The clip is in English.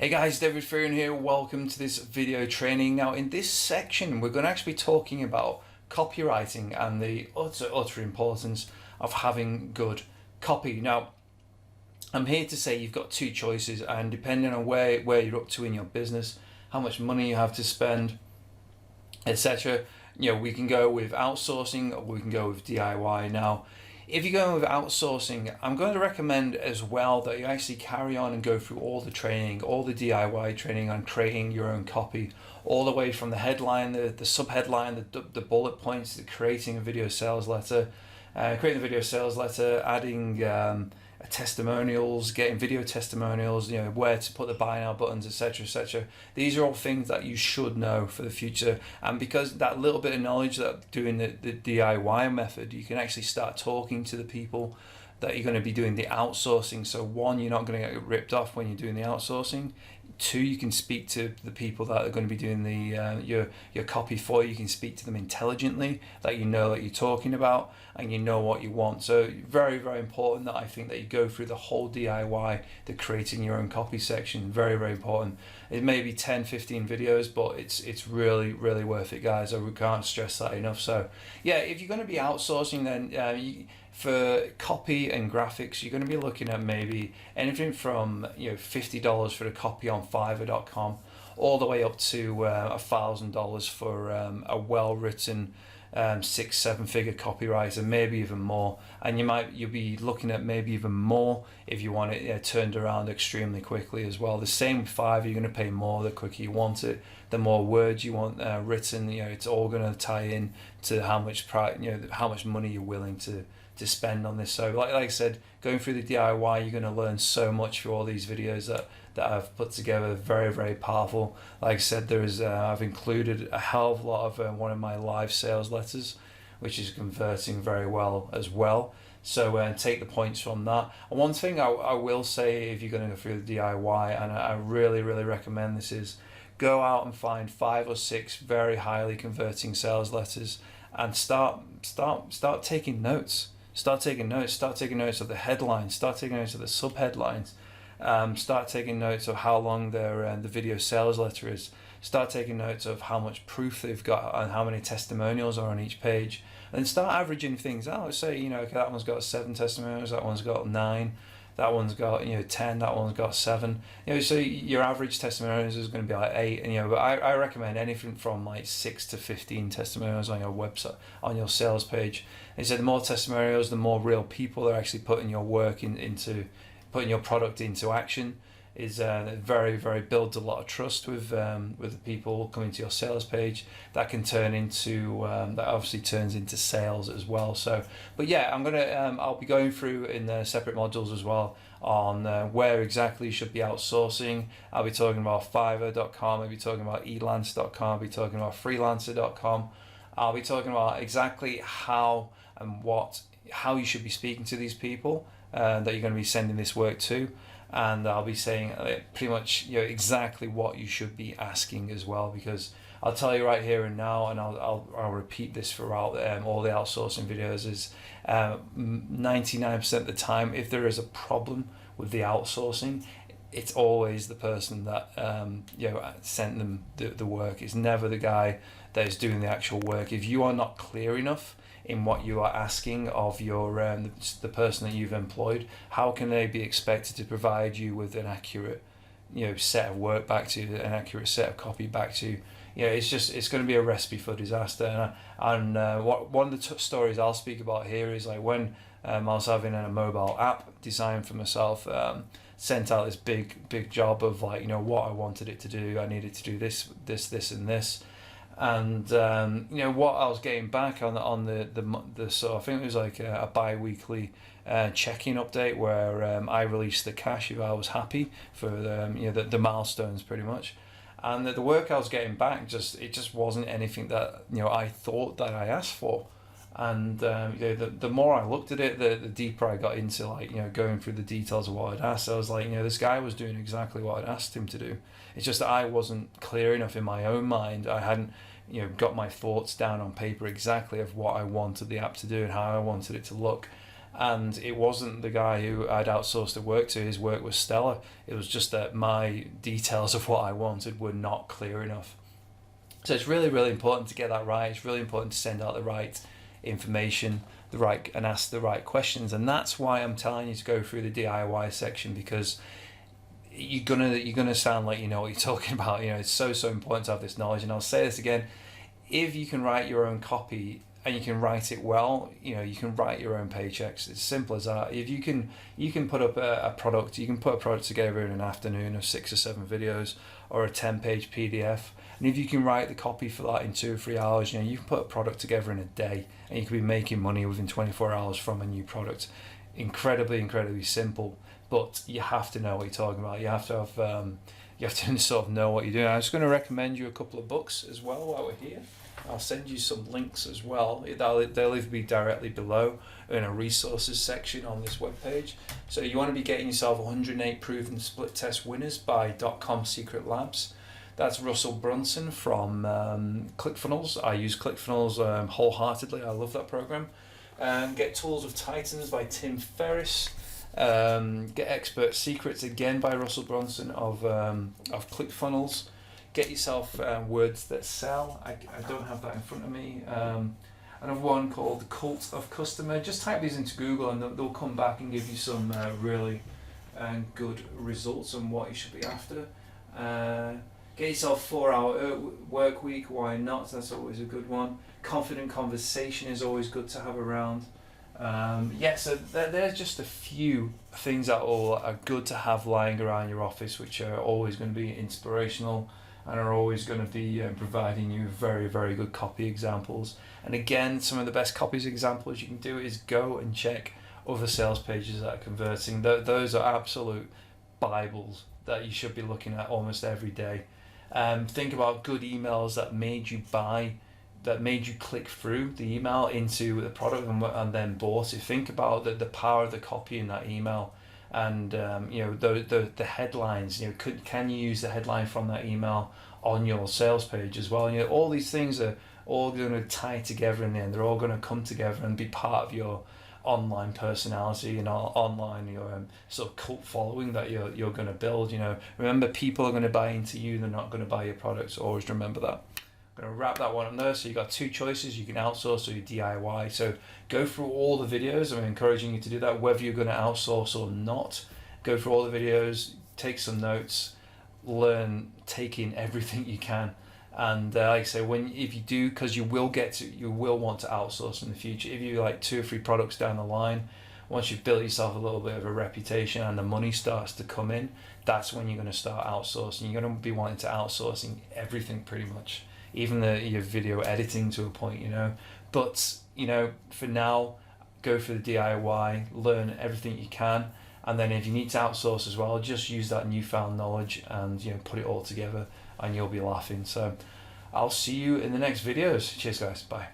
Hey guys, David Fearon here. Welcome to this video training. Now in this section, we're going to actually be talking about copywriting and the utter importance of having good copy. Now, I'm here to say you've got two choices, and depending on where you're up to in your business, how much money you have to spend, etc. We can go with outsourcing or we can go with DIY. Now, if you're going with outsourcing, I'm going to recommend as well that you actually carry on and go through all the training, all the DIY training on creating your own copy, all the way from the headline, the sub-headline, the bullet points, to creating a video sales letter, adding testimonials, getting video testimonials, where to put the buy now buttons, etc., etc. These are all things that you should know for the future, and because that little bit of knowledge that doing the DIY method, you can actually start talking to the people that you're going to be doing the outsourcing. So one, you're not going to get ripped off when you're doing the outsourcing. Two, you can speak to the people that are going to be doing the your copy for you. You can speak to them intelligently, that you know that you're talking about, and you know what you want. So very, very important that I think that you go through the whole DIY, the creating your own copy section. Very, very important. It may be 10, 15 videos, but it's really, really worth it, guys. We can't stress that enough. So yeah, if you're going to be outsourcing, then for copy and graphics, you're going to be looking at maybe anything from $50 for the copy on Fiverr.com all the way up to $1,000 for a well-written 6-7 figure copywriter, maybe even more. And you'll be looking at maybe even more if you want it turned around extremely quickly as well. The same with Fiverr, you're going to pay more the quicker you want it, the more words you want written. It's all going to tie in to how much how much money you're willing to spend on this. So like I said, going through the DIY, you're going to learn so much through all these videos that I've put together. Very, very powerful. Like I said, I've included a hell of a lot of one of my live sales letters, which is converting very well as well. So take the points from that. And one thing I will say, if you're going to go through the DIY, and I really, really recommend this, is go out and find 5 or 6 very highly converting sales letters and start taking notes. Start taking notes of the headlines, start taking notes of the sub-headlines, start taking notes of how long the video sales letter is, start taking notes of how much proof they've got and how many testimonials are on each page, and start averaging things out. Let's say, okay, that one's got 7 testimonials, that one's got 9, that one's got 10, that one's got 7. So your average testimonials is going to be like 8, and but I recommend anything from like 6 to 15 testimonials on your website, on your sales page. They said the more testimonials, the more real people are actually putting your work into putting your product into action. Is very, very builds a lot of trust with the people coming to your sales page. That can turn into that obviously turns into sales as well. So, but yeah, I'll be going through in the separate modules as well on where exactly you should be outsourcing. I'll be talking about Fiverr.com. I'll be talking about elance.com. I'll be talking about freelancer.com. I'll be talking about exactly how you should be speaking to these people that you're going to be sending this work to. And I'll be saying pretty much exactly what you should be asking as well, because I'll tell you right here and now, and I'll repeat this throughout all the outsourcing videos, is 99% of the time, if there is a problem with the outsourcing, it's always the person that sent them the work. It's never the guy that is doing the actual work. If you are not clear enough in what you are asking of your the person that you've employed, how can they be expected to provide you with an accurate set of work back to you, an accurate set of copy back to you? It's going to be a recipe for disaster. And one of the stories I'll speak about here is like when I was having a mobile app designed for myself, sent out this big job of what I wanted it to do. I needed to do this, and this. And what I was getting back on the so I think it was like a bi-weekly check-in update where I released the cash if I was happy for the milestones pretty much, and the work I was getting back just wasn't anything that I thought that I asked for. And the more I looked at it, the deeper I got into going through the details of what I'd asked. I was like, this guy was doing exactly what I'd asked him to do. It's just that I wasn't clear enough in my own mind. I hadn't got my thoughts down on paper exactly of what I wanted the app to do and how I wanted it to look. And it wasn't the guy who I'd outsourced the work to, his work was stellar. It was just that my details of what I wanted were not clear enough. So it's really, really important to get that right. It's really important to send out the right information, and ask the right questions. And that's why I'm telling you to go through the DIY section, because you're gonna sound like you know what you're talking about. It's so important to have this knowledge. And I'll say this again: if you can write your own copy and you can write it well, you can write your own paychecks. It's simple as that. If you can put up a product, you can put a product together in an afternoon of 6 or 7 videos or a 10-page PDF. And if you can write the copy for that in 2 or 3 hours, you can put a product together in a day, and you can be making money within 24 hours from a new product. Incredibly simple, but you have to know what you're talking about. You have to sort of know what you're doing. I'm just going to recommend you a couple of books as well while we're here. I'll send you some links as well. They'll either be directly below in a resources section on this webpage. So you want to be getting yourself 108 proven split test winners by .com Secret Labs. That's Russell Brunson from ClickFunnels. I use ClickFunnels wholeheartedly. I love that program. Get Tools of Titans by Tim Ferriss. Get Expert Secrets again by Russell Brunson of ClickFunnels. Get yourself Words That Sell. I don't have that in front of me. Another one called The Cult of Customer. Just type these into Google and they'll come back and give you some really good results on what you should be after. Get yourself 4-hour work week. Why not? That's always a good one. Confident conversation is always good to have around. So there's just a few things that are good to have lying around your office, which are always going to be inspirational and are always going to be providing you very, very good copy examples. And again, some of the best copies examples you can do is go and check other sales pages that are converting. Those are absolute Bibles that you should be looking at almost every day. Think about good emails that made you buy, that made you click through the email into the product and then bought it. Think about the power of the copy in that email, and the headlines. Can you use the headline from that email on your sales page as well? All these things are all going to tie together in the end. They're all going to come together and be part of your online personality and online your sort of cult following that you're going to build. Remember, people are going to buy into you. They're not going to buy your products. Always remember that. I'm going to wrap that one up there. So you've got 2 choices. You can outsource or you DIY. So go through all the videos. I'm encouraging you to do that, whether you're going to outsource or not. Go through all the videos, take some notes, learn, take in everything you can. And like I say, if you do, because you will want to outsource in the future. If you like 2 or 3 products down the line, once you've built yourself a little bit of a reputation and the money starts to come in, that's when you're going to start outsourcing. You're going to be wanting to outsourcing everything pretty much, even your video editing to a point, But for now, go for the DIY, learn everything you can, and then if you need to outsource as well, just use that newfound knowledge and put it all together, and you'll be laughing. So I'll see you in the next videos. Cheers, guys. Bye.